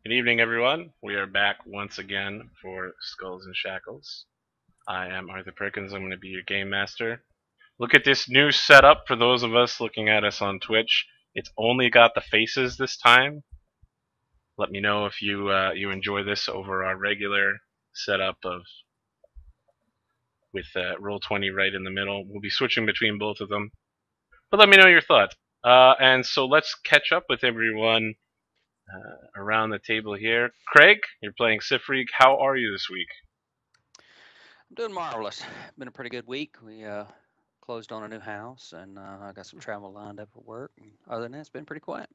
Good evening, everyone. We are back once again for Skulls and Shackles. I am Arthur Perkins. I'm going to be your game master. Look at this new setup for those of us looking at us on Twitch. It's only got the faces this time. Let me know if you enjoy this over our regular setup of with Roll20 right in the middle. We'll be switching between both of them, but let me know your thoughts. And so let's catch up with everyone around the table here. Craig, you're playing Sifreak. How are you this week? I'm doing marvelous. Been a pretty good week. We closed on a new house, and I got some travel lined up for work. And other than that, it's been pretty quiet.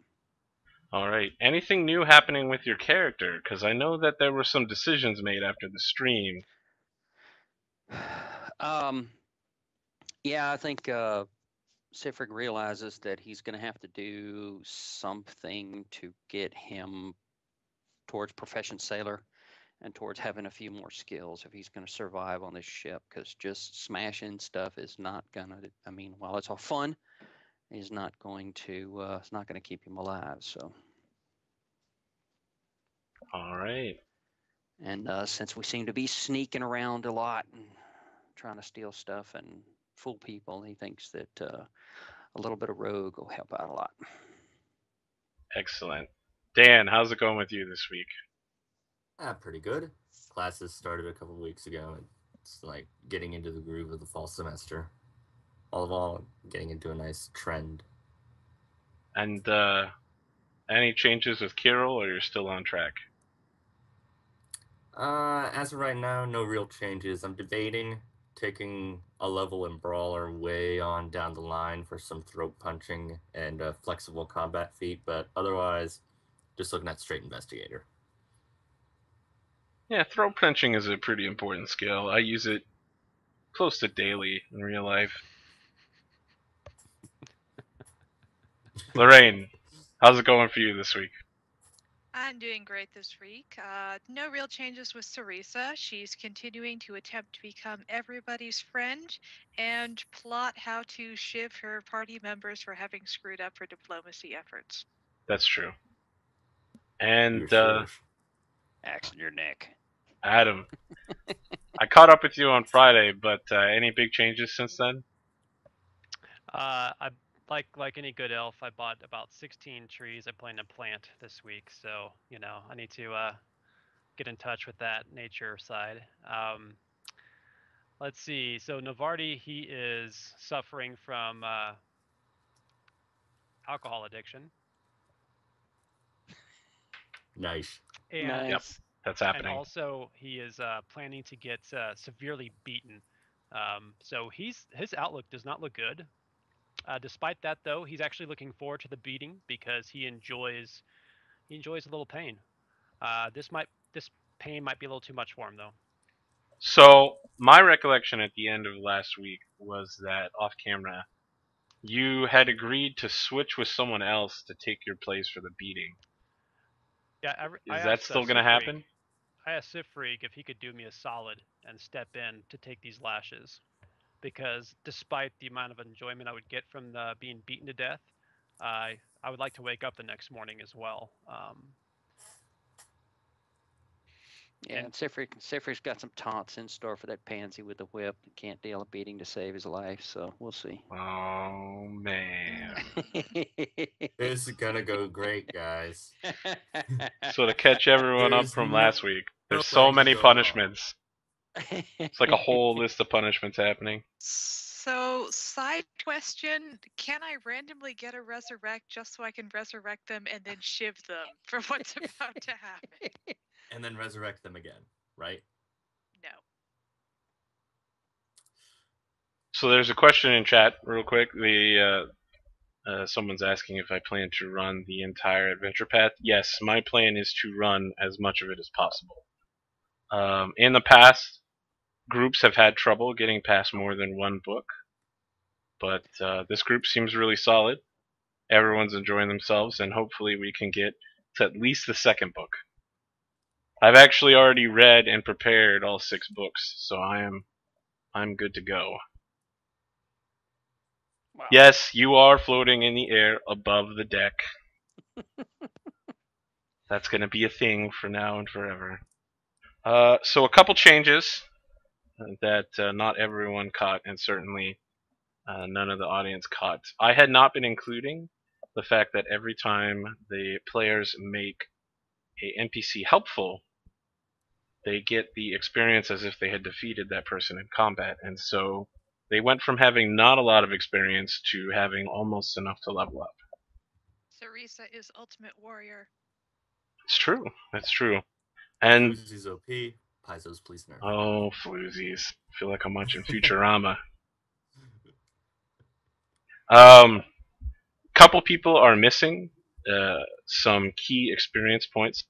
All right. Anything new happening with your character? Because I know that there were some decisions made after the stream. um, yeah, I think Sifrig realizes that he's going to have to do something to get him towards proficient sailor and towards having a few more skills if he's going to survive on this ship. Because just smashing stuff is not gonna. I mean, while it's all fun, is not going to. It's not going to keep him alive. So. All right. And since we seem to be sneaking around a lot and trying to steal stuff and fool people, he thinks that a little bit of rogue will help out a lot. Excellent. Dan, how's it going with you this week? Pretty good. Classes started a couple weeks ago. It's like getting into the groove of the fall semester. All of all, getting into a nice trend. And any changes with Kirill, or you're still on track? As of right now, no real changes. I'm debating taking a level in Brawler way on down the line for some throat punching and a flexible combat feat, but otherwise, just looking at straight investigator. Yeah, throat punching is a pretty important skill. I use it close to daily in real life. Lorraine, how's it going for you this week? I'm doing great this week. No real changes with Sarisa. She's continuing to attempt to become everybody's friend and plot how to shiv her party members for having screwed up her diplomacy efforts. That's true. And Axe in your neck. Adam, I caught up with you on Friday, but any big changes since then? I like any good elf, I bought about 16 trees. I plan to plant this week, so I need to get in touch with that nature side. Let's see. So Navardi, he is suffering from alcohol addiction. Nice. And, nice. Yep, that's happening. And also, he is planning to get severely beaten. So his outlook does not look good. Despite that, though, he's actually looking forward to the beating because he enjoys a little pain. This pain might be a little too much for him, though. So my recollection at the end of last week was that off camera, you had agreed to switch with someone else to take your place for the beating. Yeah, is that still going to happen? I asked Sifreak if he could do me a solid and step in to take these lashes, because despite the amount of enjoyment I would get from being beaten to death, I would like to wake up the next morning as well. Yeah, and Sifrik's got some taunts in store for that pansy with the whip. He can't deal a beating to save his life, so we'll see. Oh, man. This is gonna go great, guys. So to catch everyone up from last week, there's so many punishments. It's like a whole list of punishments happening. So, side question, can I randomly get a resurrect just so I can resurrect them and then shiv them for what's about to happen? And then resurrect them again, right? No. So there's a question in chat, real quick. Someone's asking if I plan to run the entire adventure path. Yes, my plan is to run as much of it as possible. In the past, groups have had trouble getting past more than one book, but this group seems really solid. Everyone's enjoying themselves, and hopefully we can get to at least the second book. I've actually already read and prepared all 6 books, so I'm good to go. Wow. Yes, you are floating in the air above the deck. That's going to be a thing for now and forever. So a couple changes that not everyone caught, and certainly none of the audience caught. I had not been including the fact that every time the players make a NPC helpful, they get the experience as if they had defeated that person in combat, and so they went from having not a lot of experience to having almost enough to level up. Sarisa is ultimate warrior. It's true. That's true. And Floozy's OP. Paizo's please nerf. oh, floozies! I feel like I'm watching Futurama. Couple people are missing some key experience points.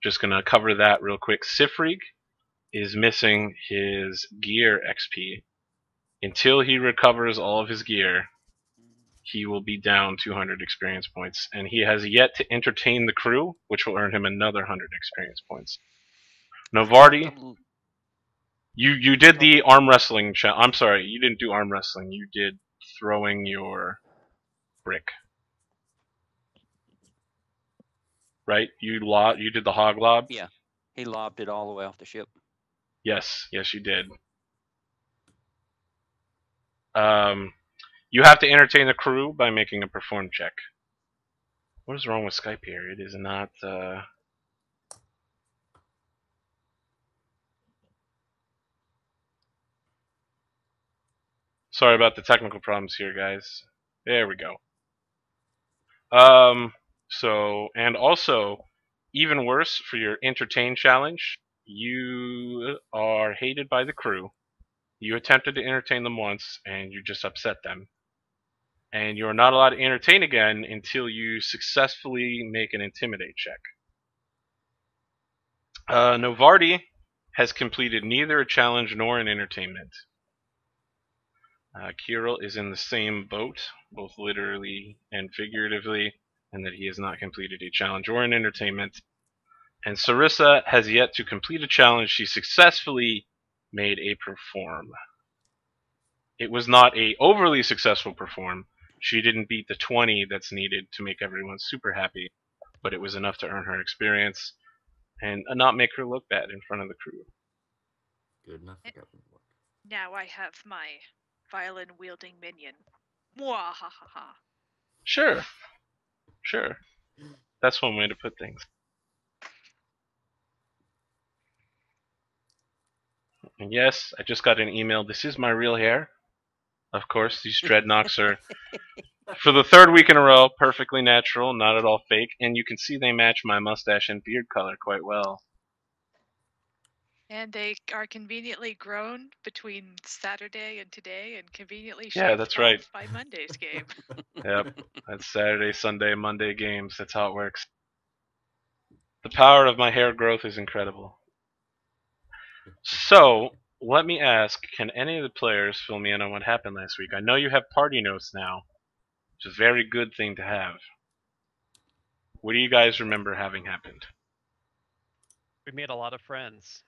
Just gonna cover that real quick. Sifrig is missing his gear XP. Until he recovers all of his gear, he will be down 200 experience points, and he has yet to entertain the crew, which will earn him another 100 experience points. Novardi, you did the arm wrestling. I'm sorry, you didn't do arm wrestling. You did throwing your brick. Right? You did the hog lob? Yeah, he lobbed it all the way off the ship. Yes, you did. You have to entertain the crew by making a perform check. What is wrong with Skype here? It is not. Sorry about the technical problems here, guys. There we go. So, and also, even worse for your entertain challenge, you are hated by the crew. You attempted to entertain them once, and you just upset them. And you are not allowed to entertain again until you successfully make an intimidate check. Novardi has completed neither a challenge nor an entertainment. Kirill is in the same boat, both literally and figuratively, and that he has not completed a challenge or an entertainment. And Sarissa has yet to complete a challenge. She successfully made a perform. It was not a overly successful perform. She didn't beat the 20 that's needed to make everyone super happy, but it was enough to earn her experience and not make her look bad in front of the crew. Good enough for government work. Now I have my violin wielding minion. Mwahaha. Sure. That's one way to put things. And yes, I just got an email. This is my real hair. Of course, these dreadnoughts are, for the third week in a row, perfectly natural, not at all fake, and you can see they match my mustache and beard color quite well. And they are conveniently grown between Saturday and today, and conveniently Yeah, shaved that's off right. by Monday's game. Yep, that's Saturday, Sunday, Monday games. That's how it works. The power of my hair growth is incredible. So, let me ask, can any of the players fill me in on what happened last week? I know you have party notes now, which is a very good thing to have. What do you guys remember having happened? We made a lot of friends.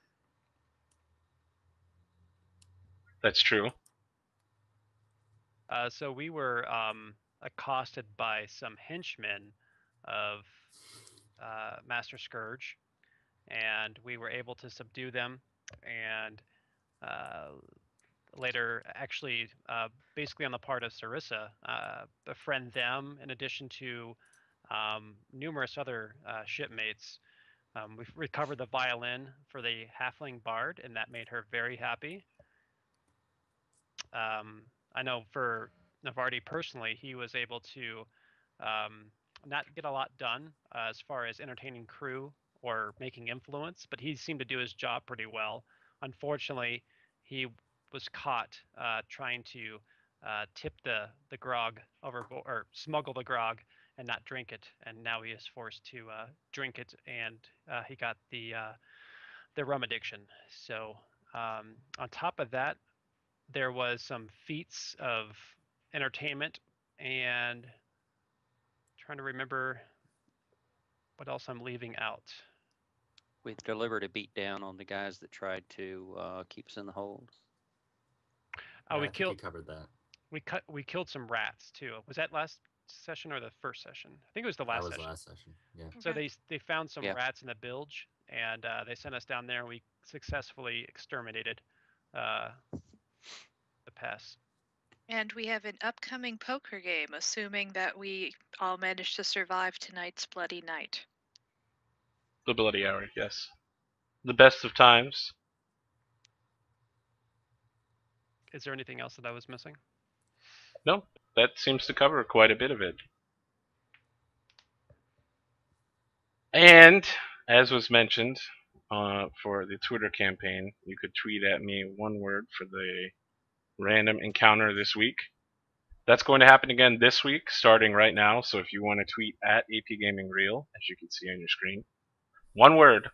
That's true. So we were accosted by some henchmen of Master Scourge, and we were able to subdue them, and later, actually, basically on the part of Sarissa, befriend them in addition to numerous other shipmates. We've recovered the violin for the halfling bard, and that made her very happy. I know for Navardi personally, he was able to not get a lot done as far as entertaining crew or making influence, but he seemed to do his job pretty well. Unfortunately, he was caught trying to tip the grog overboard, or smuggle the grog and not drink it, and now he is forced to drink it, and he got the rum addiction. So on top of that, there was some feats of entertainment, and trying to remember what else I'm leaving out. We delivered a beat down on the guys that tried to keep us in the hold. Oh, Yeah, we I think killed. you covered that. We killed some rats too. Was that last session or the first session? I think it was the That last was session. last session. Yeah. So Okay. they found some Yeah. rats in the bilge, and they sent us down there, and we successfully exterminated the pests. And we have an upcoming poker game, assuming that we all manage to survive tonight's bloody night. The bloody hour, yes. The best of times. Is there anything else that I was missing? No, that seems to cover quite a bit of it. And, as was mentioned, for the Twitter campaign, you could tweet at me one word for the random encounter this week. That's going to happen again this week, starting right now. So if you want to tweet at APGamingREAL, as you can see on your screen, one word,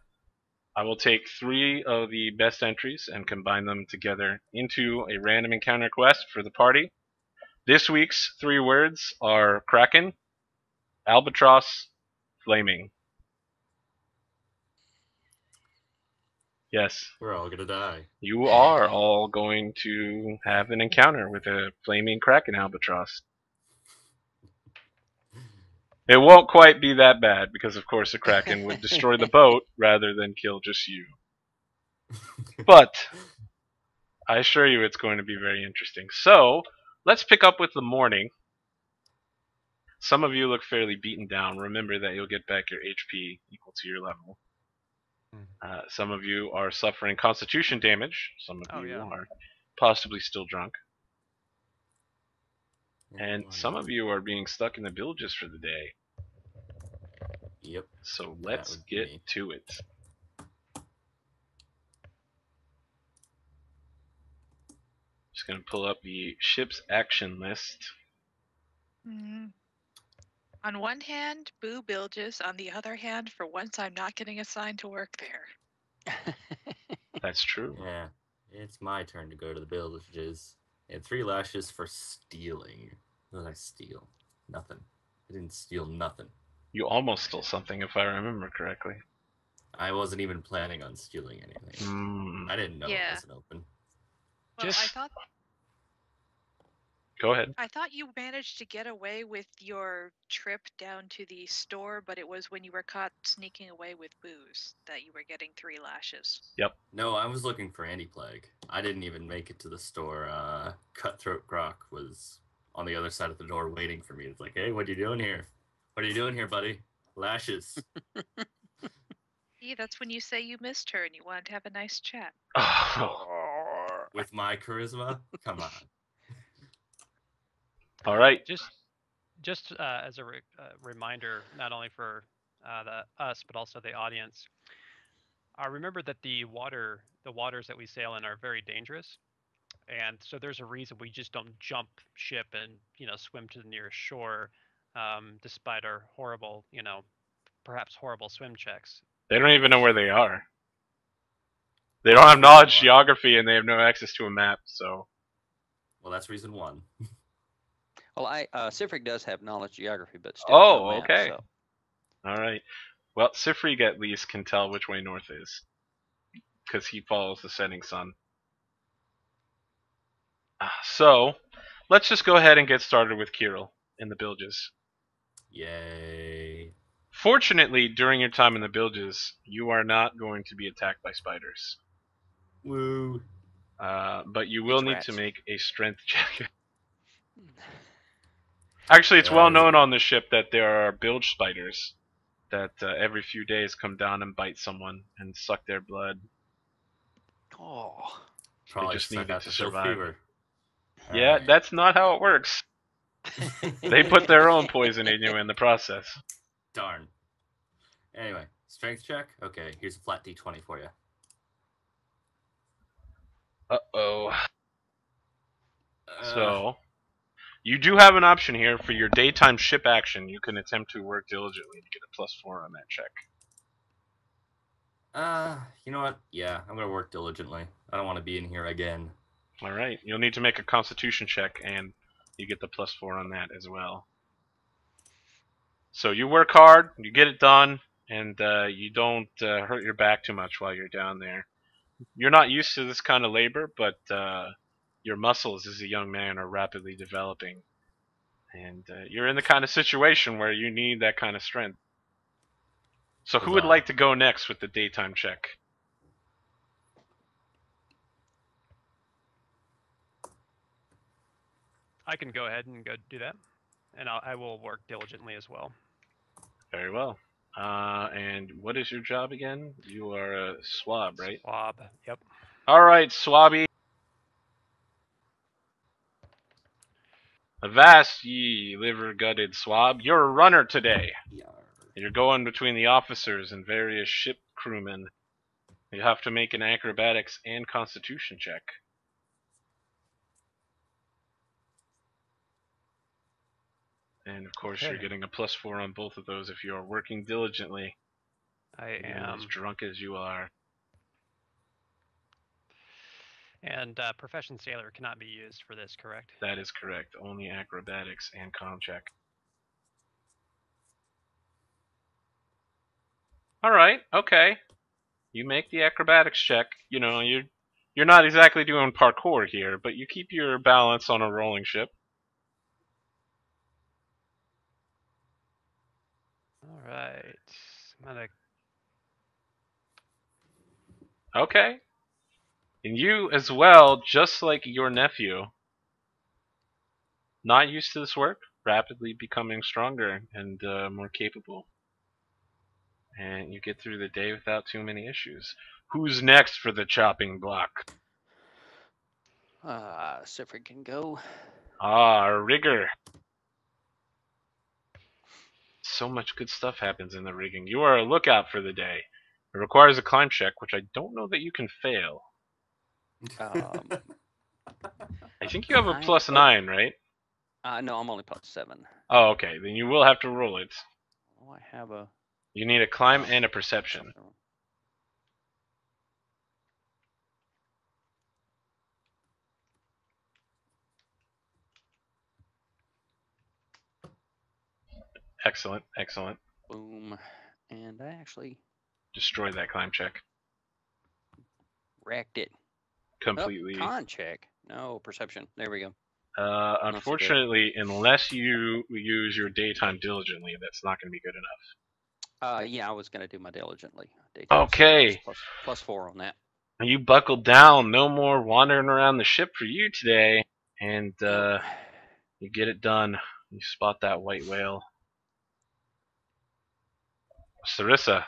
I will take 3 of the best entries and combine them together into a random encounter quest for the party. This week's 3 words are Kraken, Albatross, Flaming. Yes, We're all gonna die. you are all going to have an encounter with a flaming Kraken albatross. It won't quite be that bad because, of course, a Kraken would destroy the boat rather than kill just you. But I assure you it's going to be very interesting. So, let's pick up with the morning. Some of you look fairly beaten down. Remember that you'll get back your HP equal to your level. Some of you are suffering constitution damage. Some of you are possibly still drunk. And some of you are being stuck in the villages for the day. Yep. So let's would be get me. to it. Just going to pull up the ship's action list. Mhm. On one hand, boo bilges. On the other hand, for once I'm not getting assigned to work there. That's true. Yeah. It's my turn to go to the villages. And 3 lashes for stealing. What did I steal? Nothing. I didn't steal nothing. You almost stole something, if I remember correctly. I wasn't even planning on stealing anything. I didn't know it Yeah. wasn't open. Well, Just- Go ahead. I thought you managed to get away with your trip down to the store, but it was when you were caught sneaking away with booze that you were getting 3 lashes. Yep. No, I was looking for Anti-Plague. I didn't even make it to the store. Cutthroat Grok was on the other side of the door waiting for me. It's like, hey, what are you doing here? What are you doing here, buddy? Lashes. See, that's when you say you missed her and you wanted to have a nice chat. With my charisma? Come on. All right. Just as a reminder, not only for us but also the audience, remember that the waters that we sail in are very dangerous, and so there's a reason we just don't jump ship and swim to the nearest shore, despite our horrible, perhaps horrible swim checks. They don't even know where they are. They don't have knowledge geography and they have no access to a map, so. Well, that's reason 1. Well, Sifrig does have knowledge geography, but still no map, okay. so. All right. Well, Sifrig at least can tell which way north is, because he follows the setting sun. So, let's just go ahead and get started with Kirill in the bilges. Yay. Fortunately, during your time in the bilges, you are not going to be attacked by spiders. Woo. But you will It's need rats. to make a strength check. Actually, it's Yeah, well that's known good. on the ship that there are bilge spiders that every few days come down and bite someone and suck their blood. Oh. Probably just suck needed out to the filth survive. fever. Yeah, Alright. that's not how it works. They put their own poison in you in the process. Darn. Anyway, strength check? Okay, here's a flat d20 for you. Uh-oh. So, you do have an option here for your daytime ship action. You can attempt to work diligently to get a +4 on that check. You know what? Yeah, I'm gonna work diligently. I don't want to be in here again. All right, you'll need to make a Constitution check, and you get the +4 on that as well. So you work hard, you get it done, and you don't hurt your back too much while you're down there. You're not used to this kind of labor, but your muscles as a young man are rapidly developing, And you're in the kind of situation where you need that kind of strength. So who would Huzzah. like to go next with the daytime check? I can go ahead and go do that, and I will work diligently as well. Very well. And what is your job again? You are a swab, right? Swab. Yep. All right, Swabby. Avast, ye liver-gutted swab. You're a runner today. You're going between the officers and various ship crewmen. You have to make an acrobatics and constitution check. And of course, Okay. you're getting a +4 on both of those if you are working diligently. I Even am. as drunk as you are. And Profession Sailor cannot be used for this, correct? That is correct. Only acrobatics and con check. All right. Okay. You make the acrobatics check. You know, you're not exactly doing parkour here, but you keep your balance on a rolling ship. All right. I'm gonna. Okay. And you as well, just like your nephew, not used to this work, rapidly becoming stronger and more capable. And you get through the day without too many issues. Who's next for the chopping block? Sifrid can go. Ah, rigger. So much good stuff happens in the rigging. You are a lookout for the day. It requires a climb check, which I don't know that you can fail. Um, I think you have a I- +9, right? no, I'm only +7. Oh, okay. Then you will have to roll it. Oh, I have a. You need a climb and a perception. Excellent, excellent. Boom. And I actually Destroy that climb check wrecked it. completely. Oh, con check. No, perception. There we go. Unfortunately, unless you use your daytime diligently, that's not going to be good enough. Yeah, I was going to do my diligently. Daytime Okay. +4 on that. You buckled down. No more wandering around the ship for you today. And you get it done. You spot that white whale. Sarissa.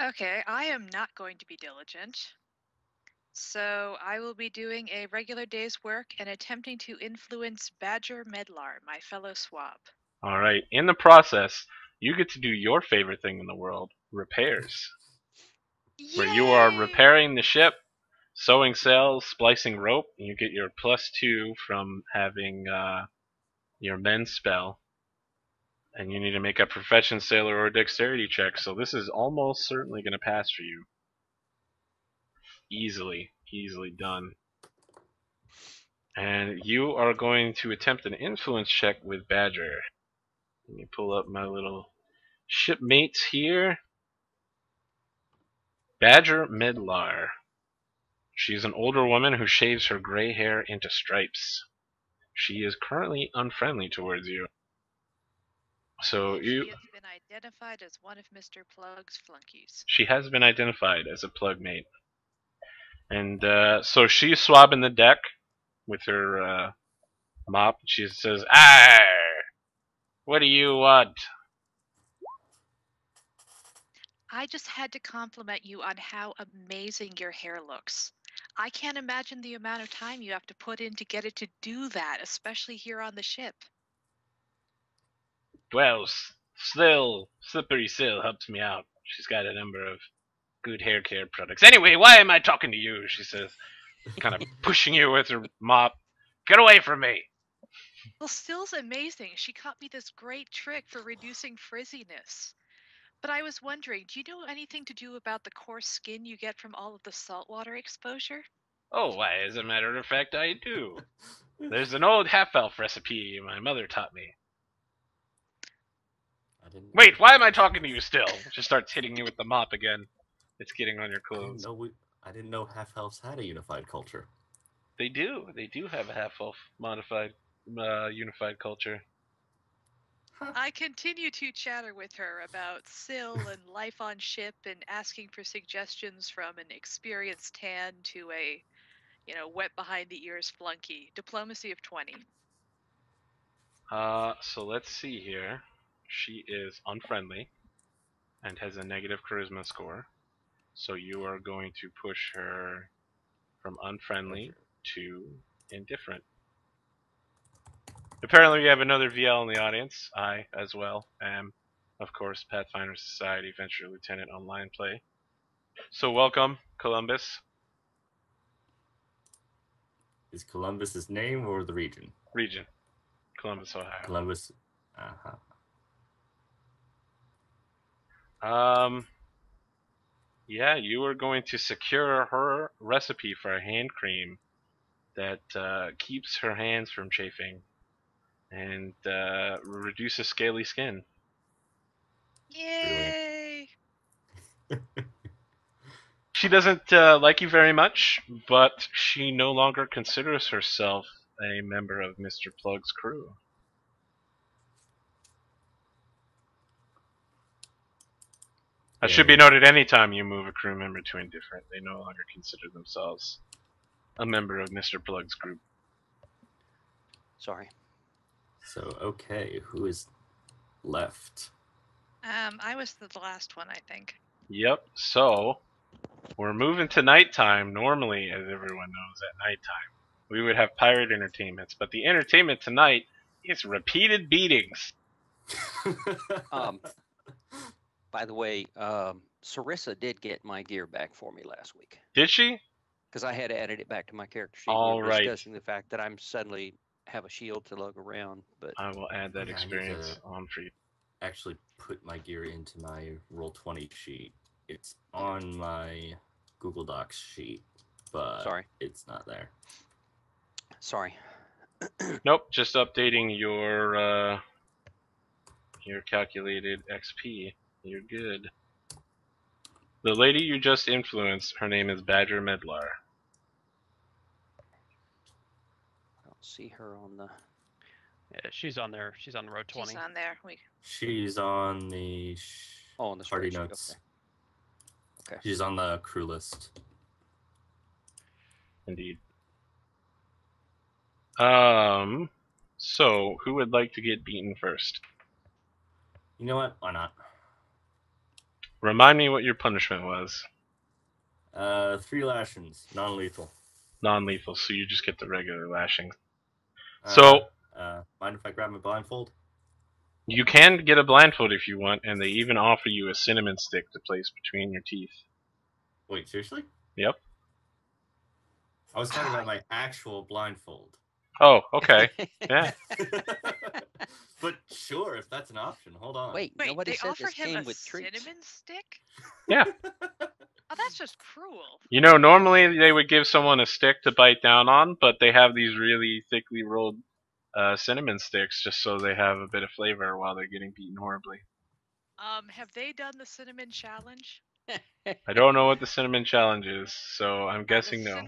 Okay, I am not going to be diligent. So I will be doing a regular day's work and attempting to influence Badger Medlar, my fellow swab. All right. In the process, you get to do your favorite thing in the world, repairs. Where you are Yay! repairing the ship, sewing sails, splicing rope, and you get your +2 from having your men's spell. And you need to make a profession sailor or dexterity check, so this is almost certainly going to pass for you. Easily done. And you are going to attempt an influence check with Badger. Let me pull up my little shipmates here. Badger Medlar. She's an older woman who shaves her gray hair into stripes. She is currently unfriendly towards you. So She you... has been identified as one of Mr. Plug's flunkies. She has been identified as a plug mate. And so she's swabbing the deck with her mop. She says, "Arr! What do you want?" I just had to compliment you on how amazing your hair looks. I can't imagine the amount of time you have to put in to get it to do that, especially here on the ship. Well, Slippery Sill helps me out. She's got a number of good hair care products. Anyway, why am I talking to you? She says, kind of pushing you with her mop. Get away from me! Well, Still's amazing. She taught me this great trick for reducing frizziness. But I was wondering, do you know anything to do about the coarse skin you get from all of the saltwater exposure? Oh, why, as a matter of fact, I do. There's an old half-elf recipe my mother taught me. Wait, why am I talking to you still? She starts hitting you with the mop again. It's getting on your clothes. I didn't know half-elves had a unified culture. They do. They do have a half-elf modified unified culture. I continue to chatter with her about Syl and life on ship and asking for suggestions from an experienced tan to a, wet behind the ears flunky. Diplomacy of 20. So let's see here. She is unfriendly and has a negative charisma score. So you are going to push her from unfriendly to indifferent. Apparently we have another VL in the audience. I, as well, am, of course, Pathfinder Society Venture Lieutenant Online Play. So welcome, Columbus. Is Columbus his name or the region? Region. Columbus, Ohio. Columbus. Yeah, you are going to secure her recipe for a hand cream that keeps her hands from chafing and reduces scaly skin. Yay! She doesn't like you very much, but she no longer considers herself a member of Mr. Plug's crew. It should be noted, anytime you move a crew member to indifferent, they no longer consider themselves a member of Mr. Plug's group. Sorry. So, okay, who is left? I was the last one, I think. Yep, so we're moving to nighttime. Normally, as everyone knows, at nighttime we would have pirate entertainments, but the entertainment tonight is repeated beatings. By the way, Sarissa did get my gear back for me last week. Did she? Because I had added it back to my character sheet. All we were right. discussing the fact that I'm suddenly have a shield to lug around, but I will add that Yeah, I need experience to on for you. actually put my gear into my Roll20 sheet. It's on my Google Docs sheet, but sorry. it's not there. Sorry. Nope, just updating your calculated XP. You're good. The lady you just influenced, her name is Badger Medlar. I don't see her on the. Yeah, she's on there. She's on row 20. She's on there. She's on the On the party spreadsheet, notes. Okay. She's on the crew list. Indeed. So who would like to get beaten first? You know what? Why not? Remind me what your punishment was. 3 lashings, non-lethal. Non-lethal, so you just get the regular lashing. Mind if I grab my blindfold? You can get a blindfold if you want, and they even offer you a cinnamon stick to place between your teeth. Wait, seriously? Yep. I was talking about my actual blindfold. Oh, okay. Yeah. But sure, if that's an option, hold on. Wait, Wait, nobody they said offered this him came a with treats. cinnamon stick? Yeah. Oh, that's just cruel. You know, normally they would give someone a stick to bite down on, but they have these really thickly rolled cinnamon sticks just so they have a bit of flavor while they're getting beaten horribly. Have they done the cinnamon challenge? I don't know what the cinnamon challenge is, so I'm guessing no.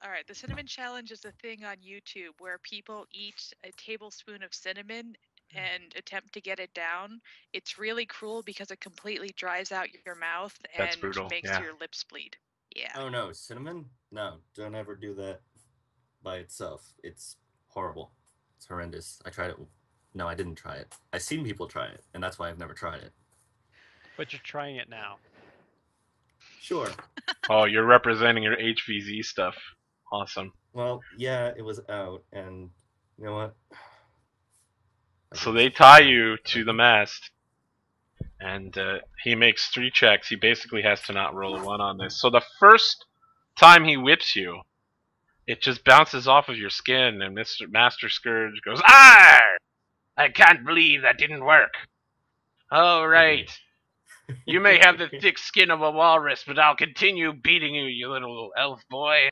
Alright, the cinnamon challenge is a thing on YouTube where people eat a tablespoon of cinnamon and attempt to get it down. It's really cruel because it completely dries out your mouth That's and brutal, makes yeah. your lips bleed. Yeah. Oh no, cinnamon? No, don't ever do that by itself. It's horrible. It's horrendous. I tried it. No, I didn't try it. I've seen people try it, and that's why I've never tried it. But you're trying it now. Sure. Oh, you're representing your HVZ stuff. Awesome. Well, yeah, it was out, and you know what? So they tie you to the mast, and he makes 3 checks. He basically has to not roll a 1 on this. So the first time he whips you, it just bounces off of your skin, and Mr. Master Scourge goes, "Arr! I can't believe that didn't work. All right. You may have the thick skin of a walrus, but I'll continue beating you, you little elf boy."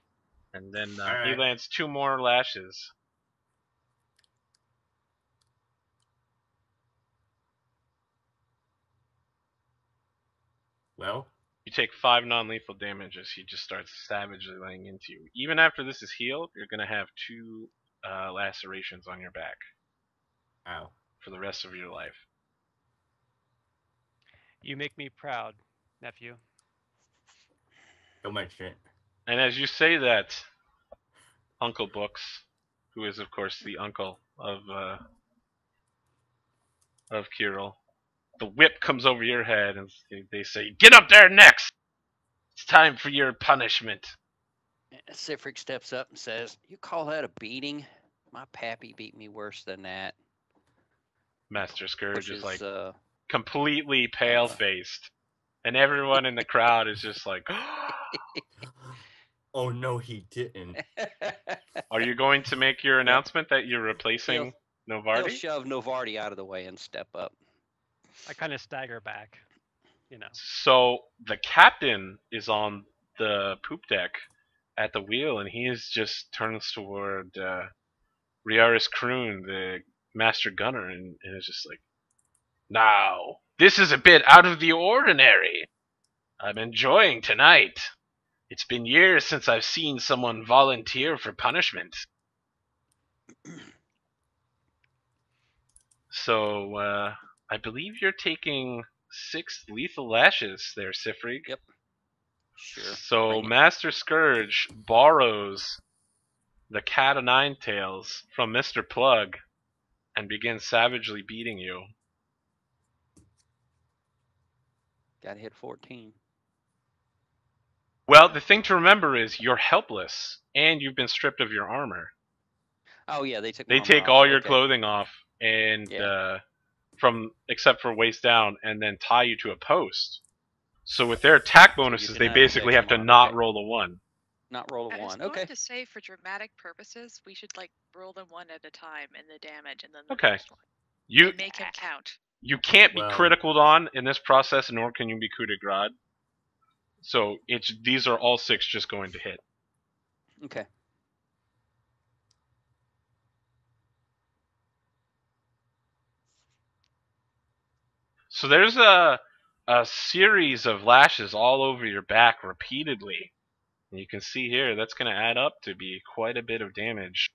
And then he lands 2 more lashes. Well, You take 5 non-lethal damage as he just starts savagely laying into you. Even after this is healed, you're going to have 2 lacerations on your back Ow. for the rest of your life. You make me proud, nephew. Don't mention it. And as you say that, Uncle Books, who is of course the uncle of Kirill, the whip comes over your head, and they say, "Get up there next! It's time for your punishment." Sifric steps up and says, "You call that a beating? My pappy beat me worse than that." Master Scourge Which is like is completely pale-faced, and everyone in the crowd is just like, Oh no, he didn't. "Are you going to make your Yep. announcement that you're replacing He'll Novardi?" shove Novardi out of the way and step up. I kind of stagger back, you know. So the captain is on the poop deck at the wheel, and he just turns toward Riaris Kroon, the master gunner, and is just like, "Now, this is a bit out of the ordinary. I'm enjoying tonight. It's been years since I've seen someone volunteer for punishment." So, I believe you're taking 6 lethal lashes there, Sifrig. Yep. Sure. So, Bring it. Master Scourge borrows the cat o' nine tails from Mr. Plug and begins savagely beating you. Got to hit 14. Well, the thing to remember is you're helpless, and you've been stripped of your armor. Oh yeah, they took. They my take armor all off. your Okay. clothing off, and Yeah. from except for waist down, and then tie you to a post. So with their attack bonuses, they deny basically have to protection not on. roll a 1. Not roll a I was 1. going Okay. to say, for dramatic purposes, we should like roll them one at a time in the damage, and then the Okay. next one, You and make him count. you can't be Well- criticaled on in this process, nor can you be coup de grace. So these are all 6 just going to hit. Okay. So there's a series of lashes all over your back repeatedly. And you can see here that's going to add up to be quite a bit of damage,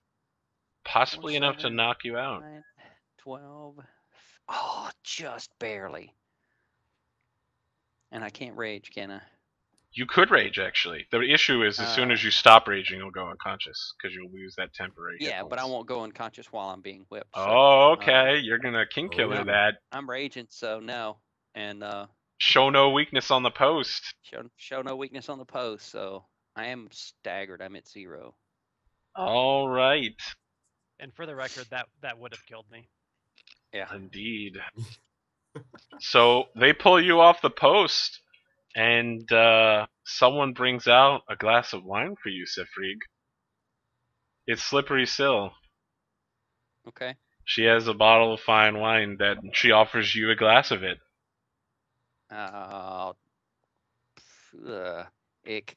possibly enough to 7, knock you out. 9, 12. Oh, just barely. And I can't rage, can I? You could rage, actually. The issue is as soon as you stop raging, you'll go unconscious because you'll lose that temporary hit Yeah, but I points. won't go unconscious while I'm being whipped. So, Oh, okay. You're going to king killer Oh. that. I'm raging, so no. And Show no weakness on the post. show no weakness on the post, so I am staggered. I'm at 0. All right. And for the record, that would have killed me. Yeah. Indeed. So they pull you off the post, and someone brings out a glass of wine for you, Sifrig. It's Slippery Sill. Okay. She has a bottle of fine wine that she offers you a glass of it. Ick.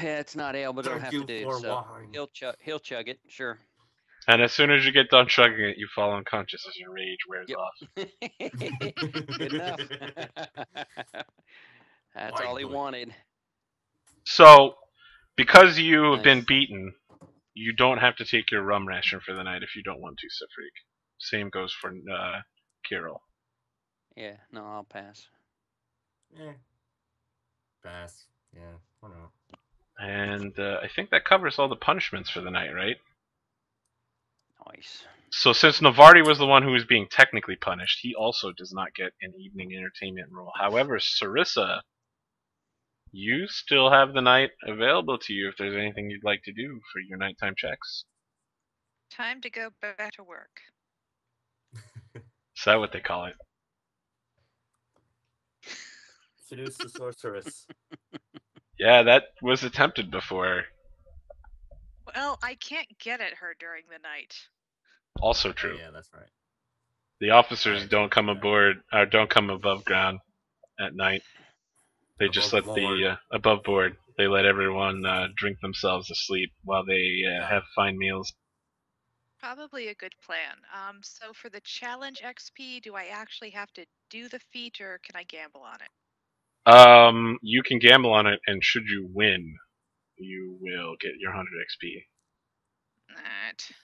Yeah, it's not ale, but it'll Thank have you to do. for So wine. he'll chug it, sure. And as soon as you get done chugging it, you fall unconscious as your rage wears Yep. off. Good enough. That's Why all he do it? wanted. So, because you have been Nice. beaten, you don't have to take your rum ration for the night if you don't want to, Sifrig. Same goes for Kirill. Yeah, no, I'll pass. Eh. Pass. Yeah, why not? And I think that covers all the punishments for the night, right? Nice. So since Novardi was the one who was being technically punished, he also does not get an evening entertainment roll. However, Sarissa, you still have the night available to you if there's anything you'd like to do for your nighttime checks. Time to go back to work. Is that what they call it? Seduce the sorceress. Yeah, that was attempted before. Well, I can't get at her during the night. Also Oh, true. yeah, that's right. The officers Right. don't come aboard or don't come above ground at night. They just let Above the board. above board. They let everyone drink themselves to sleep while they have fine meals. Probably a good plan. So for the challenge XP, do I actually have to do the feat, or can I gamble on it? You can gamble on it, and should you win, you will get your 100 XP. that.